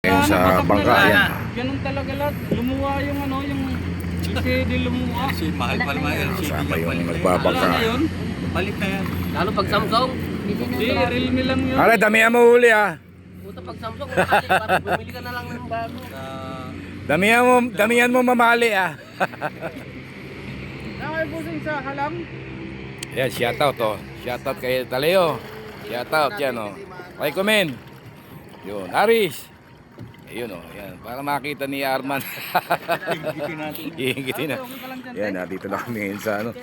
Ayun sa bangka, yan. Ganun talaga lahat. Lumuwa yung ano, yung LCD lumuwa. Si mahal pa naman yung LCD. Kasama yung Wala nagbabangka. na yun. Balik na yan. Lalo pag Samsung. Hindi, Realme lang yun. Aray, damihan mo huli ah. Puta pag Samsung, parang bumili ka na lang ng bago. Damihan mo mamali ah. Nakaibusin sa halam. Yan, shoutout oh. Shoutout kay Taleo. Shoutout yan oh. Recommend. Yun, Aris. Ayun oh, yan. Para makita ni Arman. Iingitin na. Yan, dito na kami ngayon sa ano.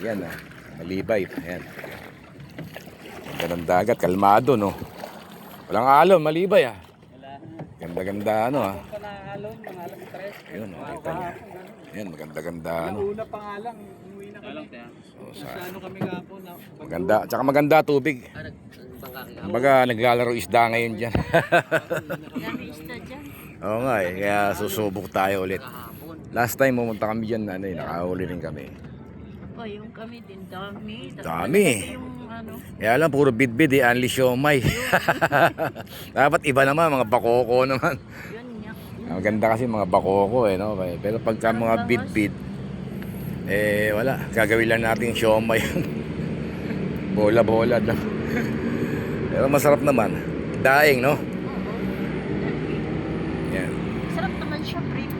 Yan ah, Malibay. Yan. Ganda ng dagat, kalmado no. Walang alon, Malibay ah. Ganda-ganda ano ah. Panaalon, mga alam tres. Ayun oh, kita niya. Yan, maganda-ganda ano. Una pa nga lang, umuwi na kami. So, Sa ano kami kapon. maganda, tsaka maganda tubig. Kumbaga naglalaro isda ngayon dyan. Dami isda dyan. Oo nga eh, kaya susubok tayo ulit. Last time pumunta kami dyan, ano, nakahuli rin kami. Ako, yung kami din, dami. Dami. Yung ano, Kaya lang, puro bidbid eh, only siomay. Dapat iba naman, mga bakoko naman. yun nga. Maganda kasi mga bakoko eh, no? Pero pagka mga bidbid, eh wala, gagawin lang natin siomay. Bola-bola lang. Pero masarap naman. Daing, no? Yan. Sarap naman siya, prito.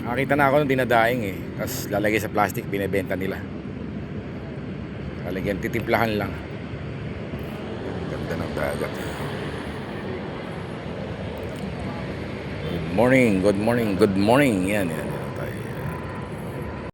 Nakakita na ako nung dinadaing eh. Tapos lalagay sa plastic, binibenta nila. Lalagyan, titimplahan lang. Ganda ng dagat. Good morning, good morning, good morning. Yan, yan.